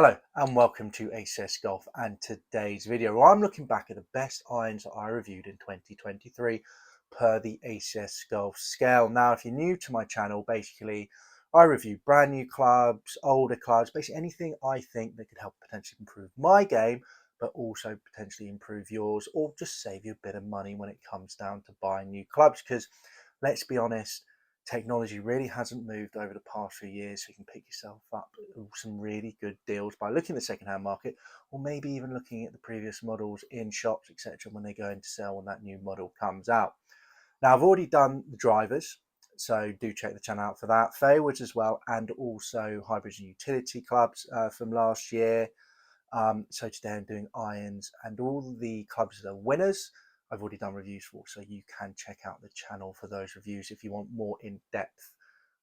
Hello and welcome to ACS Golf, and today's video where I'm looking back at the best irons that I reviewed in 2023 per the ACS Golf scale. Now if you're new to my channel, basically I review brand new clubs, older clubs, basically anything I think that could help potentially improve my game but also potentially improve yours, or just save you a bit of money when it comes down to buying new clubs. Because let's be honest, technology really hasn't moved over the past few years, so you can pick yourself up some really good deals by looking at the second-hand market, or maybe even looking at the previous models in shops, etc., when they go into sale when that new model comes out. Now I've already done the drivers, so do check the channel out for that. Fairwoods as well, and also hybrids and utility clubs from last year. So today I'm doing irons, and all the clubs that are winners I've already done reviews for, so you can check out the channel for those reviews if you want more in-depth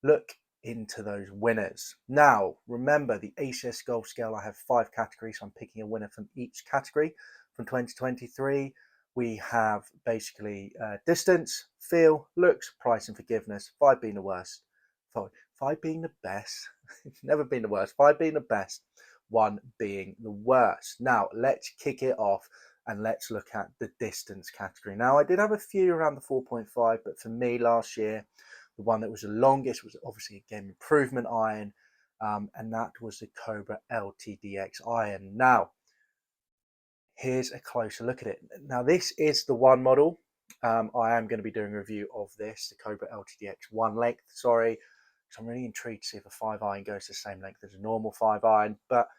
look into those winners. Now remember, the ACS Golf Scale, I have 5 categories, so I'm picking a winner from each category from 2023. We have basically distance, feel, looks, price and forgiveness. 5 being the worst, 5 being the best, never been the worst, 5 being the best, 1 being the worst. Now let's kick it off and let's look at the distance category. Now I did have a few around the 4.5, but for me last year, the one that was the longest was obviously a game improvement iron, and that was the Cobra LTDX iron. Now here's a closer look at it. Now this is the one model. I am going to be doing a review of this, the Cobra LTDX 1 length, sorry. So I'm really intrigued to see if a 5 iron goes the same length as a normal 5 iron, but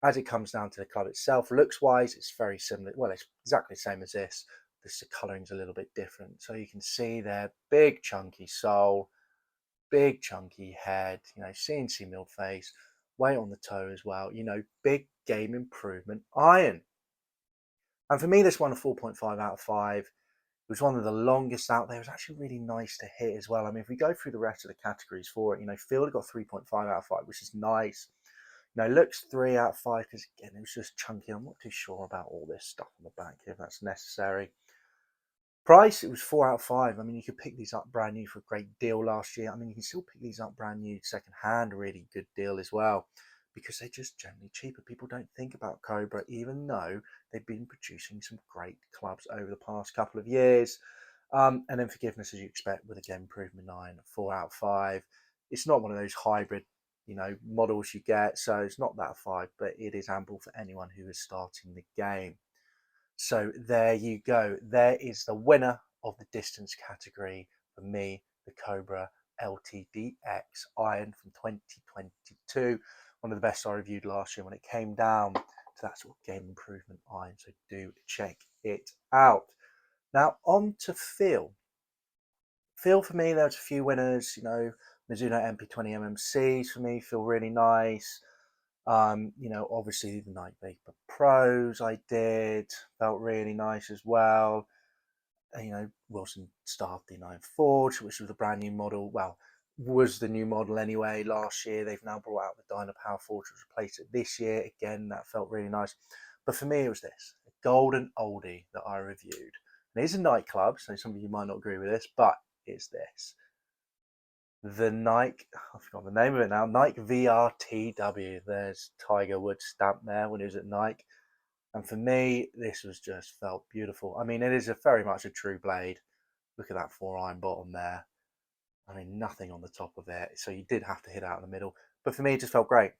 as it comes down to the club itself, looks wise, it's very similar. Well, it's exactly the same as this. This, the coloring's a little bit different. So you can see there, big chunky sole, big chunky head, CNC milled face, weight on the toe as well, big game improvement iron. And for me, this one a 4.5 out of 5. It was one of the longest out there. It was actually really nice to hit as well. I mean, if we go through the rest of the categories for it, field got 3.5 out of 5, which is nice. Looks 3 out of 5 because, again, it was just chunky. I'm not too sure about all this stuff on the back here, if that's necessary. Price, it was 4 out of 5. I mean, you could pick these up brand new for a great deal last year. I mean, you can still pick these up brand new second hand, really good deal as well, because they're just generally cheaper. People don't think about Cobra, even though they've been producing some great clubs over the past couple of years. And then forgiveness, as you expect, with a game improvement 9, 4 out of 5. It's not one of those hybrid models you get, so it's not that 5, but it is ample for anyone who is starting the game. So there you go. There is the winner of the distance category for me, the Cobra LTDX iron from 2022. One of the best I reviewed last year when it came down to that sort of game improvement iron, so do check it out. Now on to feel. Feel for me, there's a few winners, Mizuno MP20 MMCs for me feel really nice. Obviously the Night Vapor Pros I did, felt really nice as well. Wilson Star D9 Forge, which was a brand new model. Well, was the new model anyway last year. They've now brought out the Dynapower Forge, which replaced it this year. Again, that felt really nice. But for me, it was this, a golden oldie that I reviewed. And it is a nightclub, so some of you might not agree with this, but it's this. The Nike, I forgot the name of it now, Nike VRTW. There's Tiger Woods stamp there when he was at Nike. And for me, this was just felt beautiful. I mean, it is very much a true blade. Look at that 4 iron bottom there. I mean, nothing on the top of it. So you did have to hit out in the middle. But for me, it just felt great.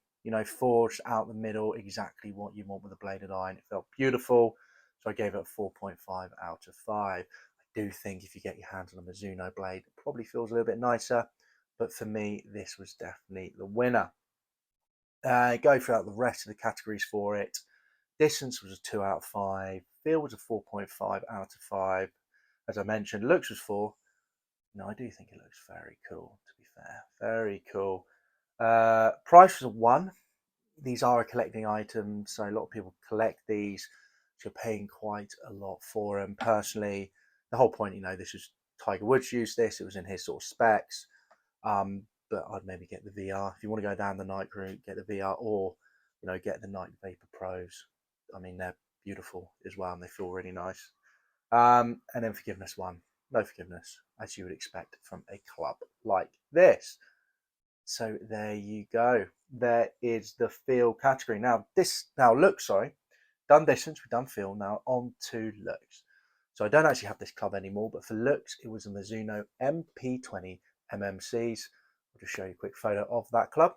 Forged out the middle, exactly what you want with a bladed iron. It felt beautiful. So I gave it a 4.5 out of 5. I do think if you get your hands on a Mizuno blade, it probably feels a little bit nicer. But for me, this was definitely the winner. Go throughout the rest of the categories for it. Distance was a 2 out of 5. Feel was a 4.5 out of 5. As I mentioned, looks was 4. I do think it looks very cool, to be fair. Very cool. Price was a 1. These are a collecting item, so a lot of people collect these. So you're paying quite a lot for them. Personally, the whole point, this was Tiger Woods used this. It was in his sort of specs. But I'd maybe get the VR. If you want to go down the Nike route, get the VR, or get the Nike Vapor Pros. I mean, they're beautiful as well, and they feel really nice. And then forgiveness 1, no forgiveness, as you would expect from a club like this. So there you go. There is the feel category. Now look, sorry, done distance, we've done feel. Now on to looks. So I don't actually have this club anymore, but for looks, it was a Mizuno MP20 MMCs. I'll just show you a quick photo of that club.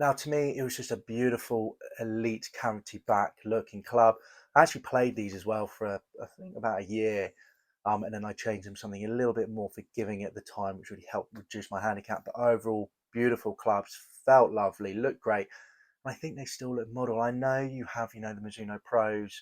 Now, to me, it was just a beautiful elite cavity back looking club. I actually played these as well for I think about a year, and then I changed them something a little bit more forgiving at the time, which really helped reduce my handicap. But overall, beautiful clubs, felt lovely, looked great. I think they still look model. I know you have, the Mizuno Pros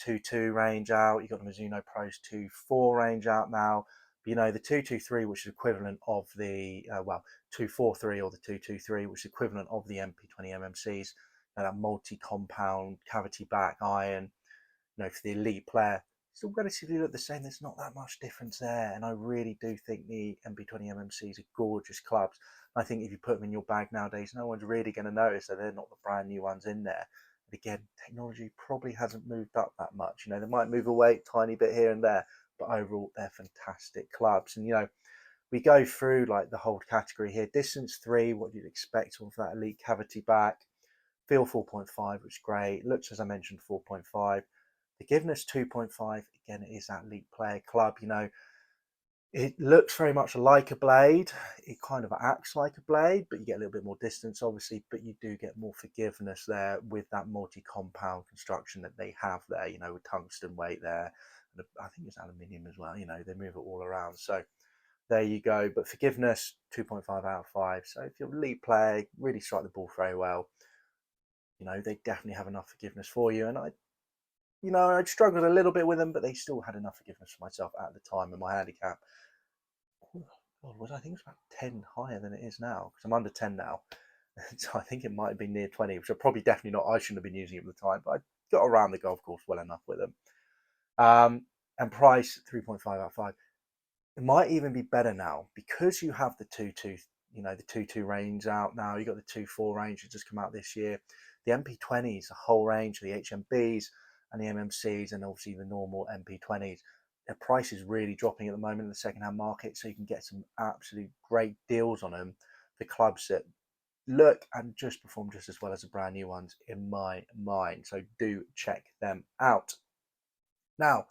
2.2 range out. You've got the Mizuno Pros 2.4 range out now. But, the 223, which is equivalent of the, 243 or the 223, which is equivalent of the MP20 MMCs, that multi-compound cavity back iron, for the elite player, still relatively look the same. There's not that much difference there. And I really do think the MP20 MMCs are gorgeous clubs. I think if you put them in your bag nowadays, no one's really going to notice that they're not the brand new ones in there. But again, technology probably hasn't moved up that much. They might move a weight tiny bit here and there, but overall, they're fantastic clubs. And, we go through like the whole category here. Distance 3, what you'd expect of that elite cavity back. Feel 4.5, which is great. Looks, as I mentioned, 4.5. Forgiveness 2.5, again, it is that elite player club. It looks very much like a blade. It kind of acts like a blade, but you get a little bit more distance, obviously, but you do get more forgiveness there with that multi-compound construction that they have there, with tungsten weight there. And I think it's aluminium as well, they move it all around. So there you go. But forgiveness, 2.5 out of 5. So if you're a elite player, really strike the ball very well, they definitely have enough forgiveness for you. And I struggled a little bit with them, but they still had enough forgiveness for myself at the time in my handicap. God, I think it's about 10 higher than it is now, because I'm under 10 now. So I think it might have been near 20, which are probably definitely not. I shouldn't have been using it at the time, but I got around the golf course well enough with them. And price 3.5 out of 5. It might even be better now because you have the 2.2, the 2.2 range out now. You got the 2.4 range that just come out this year. The MP20s, the whole range, the HMBs and the MMCs, and obviously the normal MP20s. Their price is really dropping at the moment in the second-hand market, so you can get some absolute great deals on them for clubs that look and just perform just as well as the brand new ones in my mind. So do check them out. Now,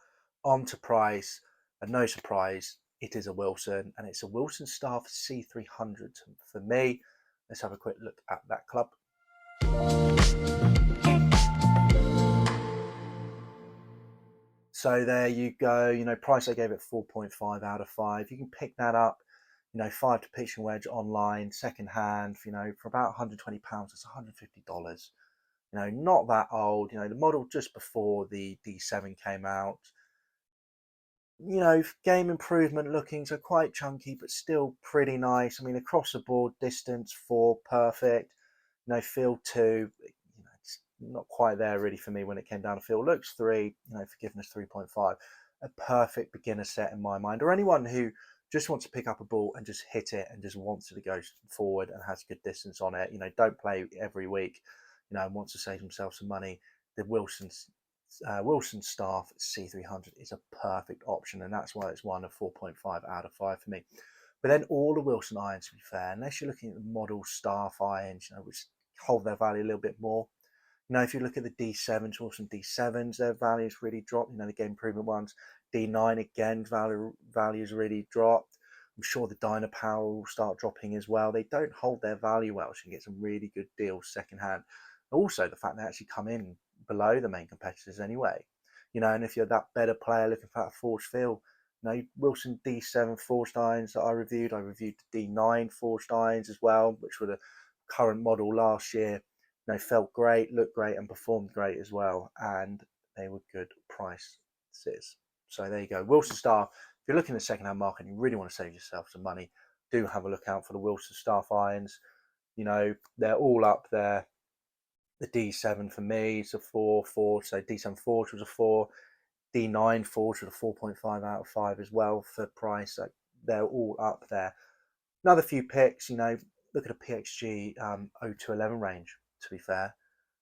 on to price, and no surprise, it is a Wilson, and it's a Wilson Staff C300 for me. Let's have a quick look at that club. So there you go. Price I gave it 4.5 out of 5. You can pick that up, 5 to pitch and wedge online, second hand, for about £120. It's $150. Not that old. The model just before the D7 came out. Game improvement looking, so quite chunky, but still pretty nice. I mean, across the board, distance 4, perfect. Feel 2, it's not quite there really for me when it came down to feel. Looks 3, forgiveness 3.5. A perfect beginner set in my mind, or anyone who just wants to pick up a ball and just hit it and just wants to go forward and has good distance on it. Don't play every week, and wants to save himself some money. The Wilson Staff C300 is a perfect option, and that's why it's one of 4.5 out of 5 for me. But then all the Wilson irons, to be fair, unless you're looking at the model Staff irons, which hold their value a little bit more. If you look at the D7s, Wilson D7s, their values really dropped. The game improvement ones. D9 again, values really dropped. I'm sure the Dynapower will start dropping as well. They don't hold their value well, so you can get some really good deals secondhand. Also, the fact they actually come in below the main competitors anyway. And if you're that better player looking for that forged feel, Wilson D7 forged irons that I reviewed the D9 forged irons as well, which were the current model last year. Felt great, looked great, and performed great as well, and they were good prices. So there you go. Wilson Staff. If you're looking at the second-hand market and you really want to save yourself some money, do have a look out for the Wilson Staff irons. They're all up there. The D7 for me is a 4, so D7 Forge was a 4, D9 Forge was a 4.5 out of 5 as well for price. So they're all up there. Another few picks, look at a PXG 0211 range, to be fair.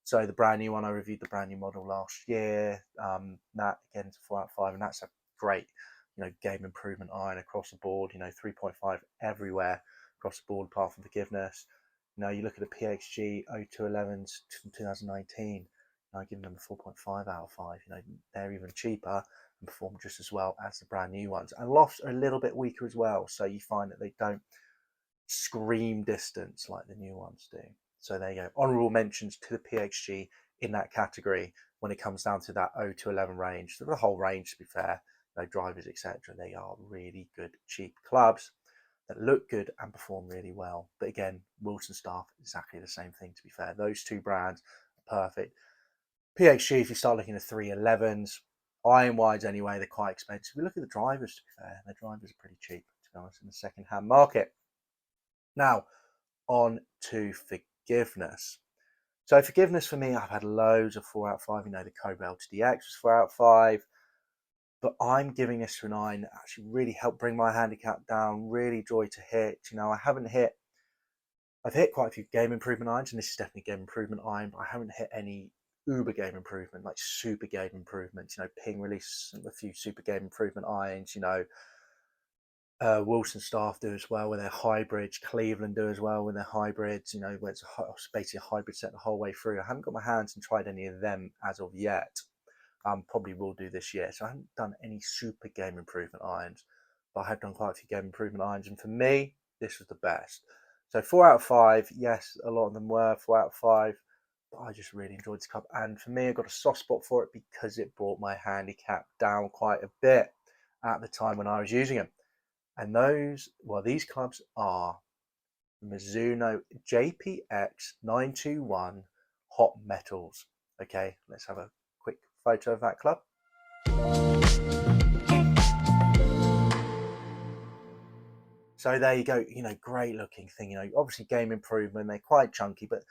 So the brand new one, I reviewed the brand new model last year. That again is a 4 out of 5, and that's a great, game improvement iron across the board, 3.5 everywhere across the board apart from forgiveness. You look at the PXG 0211s from 2019, I give them a 4.5 out of 5. They're even cheaper and perform just as well as the brand new ones. And lofts are a little bit weaker as well, so you find that they don't scream distance like the new ones do. So there you go. Honourable mentions to the PXG in that category when it comes down to that 0 to 11 range. So the whole range, to be fair, drivers, etc. They are really good, cheap clubs that look good and perform really well. But again, Wilson Staff, exactly the same thing, to be fair. Those two brands are perfect. PXG, if you start looking at 311s, iron wides anyway, they're quite expensive. We look at the drivers, to be fair. The drivers are pretty cheap, to be honest, in the second-hand market. Now, on to forgiveness. So forgiveness for me, I've had loads of 4 out of 5. The Cobra LTDX was 4 out of 5. But I'm giving this to a 9. It actually really helped bring my handicap down. Really joy to hit. I've hit quite a few game improvement irons, and this is definitely a game improvement iron, but I haven't hit any uber game improvement, like super game improvements. Ping release a few super game improvement irons. Wilson Staff do as well with their hybrids. Cleveland do as well with their hybrids. Where it's basically a hybrid set the whole way through. I haven't got my hands and tried any of them as of yet. Probably will do this year. So I haven't done any super game improvement irons, but I have done quite a few game improvement irons, and for me, this was the best. So 4 out of 5. Yes, a lot of them were 4 out of 5, but I just really enjoyed this club, and for me, I got a soft spot for it because it brought my handicap down quite a bit at the time when I was using them. And these clubs are Mizuno JPX 921 Hot Metals. Okay, let's have a quick photo of that club. So there you go, great looking thing, obviously game improvement, they're quite chunky, but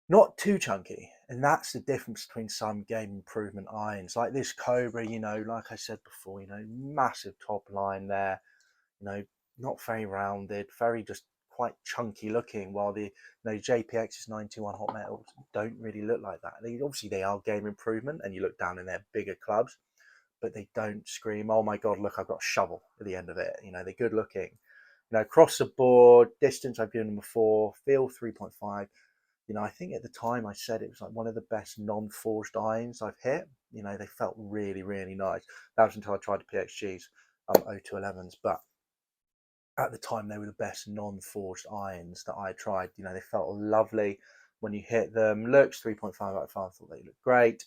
not too chunky. And that's the difference between some game improvement irons. Like this Cobra, like I said before, massive top line there, not very rounded, very just quite chunky looking, while the JPX's 91 Hot Metals don't really look like that. Obviously they are game improvement, and you look down in their bigger clubs, but they don't scream, oh my god, look, I've got a shovel at the end of it. They're good looking. Across the board, distance I've given them before, feel 3.5. I think at the time I said it was like one of the best non-forged irons I've hit. They felt really, really nice. That was until I tried the PXGs 0211s, but at the time they were the best non-forged irons that I tried. They felt lovely when you hit them. Looks 3.5 out of 5. I thought they looked great.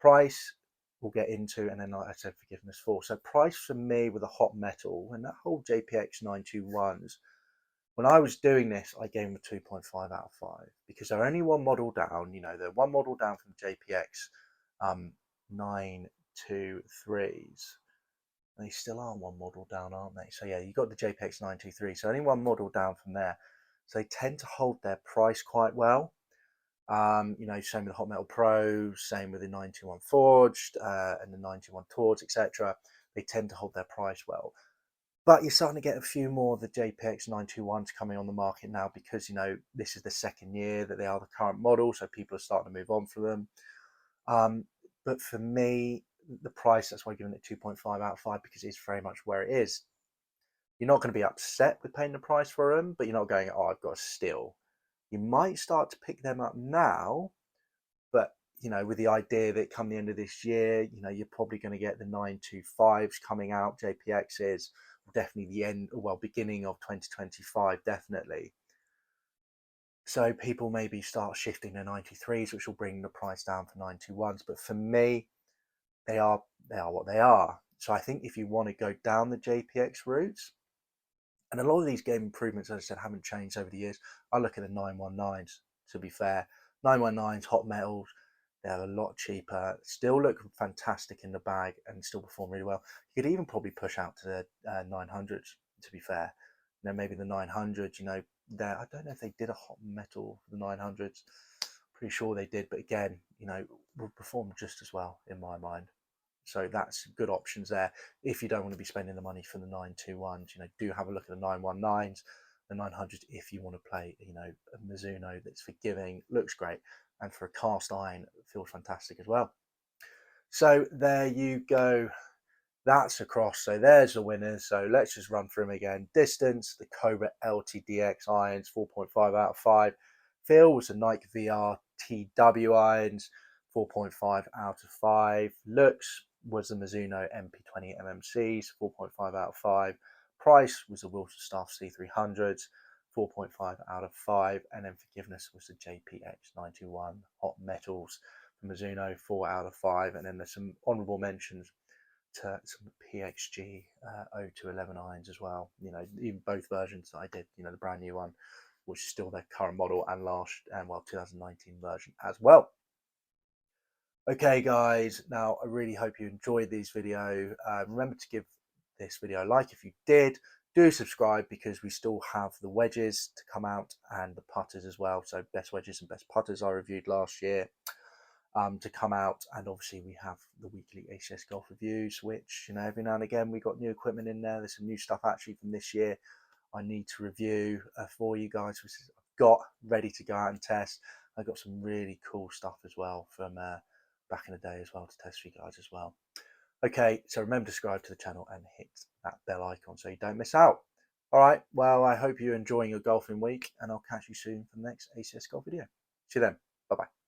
Price we'll get into, and then like I said, forgiveness 4. So price for me with a hot metal, and that whole JPX 921s, when I was doing this, I gave them a 2.5 out of 5 because they're only one model down. They're one model down from JPX 923s. They still are one model down, aren't they? So yeah, you've got the JPX 923, so only one model down from there. So they tend to hold their price quite well. Same with the Hot Metal Pro, same with the 91 Forged and the 91 Tours, etc. They tend to hold their price well. But you're starting to get a few more of the JPX 921s coming on the market now because, this is the second year that they are the current model, so people are starting to move on from them. But for me, the price, that's why I'm giving it 2.5 out of 5, because it's very much where it is. You're not going to be upset with paying the price for them, but you're not going, oh, I've got a steal. You might start to pick them up now, but with the idea that come the end of this year, you're probably going to get the 925s coming out. JPXs definitely beginning of 2025, definitely. So people maybe start shifting to 93s, which will bring the price down for 921s. But for me, they are what they are. So I think if you want to go down the JPX routes, and a lot of these game improvements, as I said, haven't changed over the years. I look at the 919s, to be fair. 919s, hot metals, they're a lot cheaper, still look fantastic in the bag, and still perform really well. You could even probably push out to the 900s, to be fair. Maybe the 900s, I don't know if they did a hot metal for the 900s. Pretty sure they did, but again, will perform just as well in my mind. So that's good options there. If you don't want to be spending the money for the 921s, do have a look at the 919s, the 900s if you want to play, a Mizuno that's forgiving, looks great, and for a cast iron, it feels fantastic as well. So there you go. That's across. So there's the winners. So let's just run through them again. Distance, the Cobra LTDX irons, 4.5 out of 5. Feel was the Nike VR TW irons, 4.5 out of 5. Looks was the Mizuno MP20 MMCs, 4.5 out of 5. Price was the Wilson Staff C300s, 4.5 out of 5. And then forgiveness was the JPX91 Hot Metals from Mizuno, 4 out of 5. And then there's some honourable mentions to some PXG 0211 irons as well. Even both versions that I did. The brand new one, which is still their current model, and 2019 version as well. Okay, guys. Now I really hope you enjoyed this video. Remember to give this video a like if you did. Do subscribe because we still have the wedges to come out and the putters as well. So best wedges and best putters I reviewed last year. To come out, and obviously we have the weekly ACS golf reviews, which every now and again we got new equipment in there. There's some new stuff actually from this year I need to review for you guys, which I've got ready to go out and test. I got some really cool stuff as well from back in the day as well to test for you guys as well. Okay, so remember to subscribe to the channel and hit that bell icon so you don't miss out. All right, well, I hope you're enjoying your golfing week, and I'll catch you soon for the next ACS golf video. See you then. Bye bye.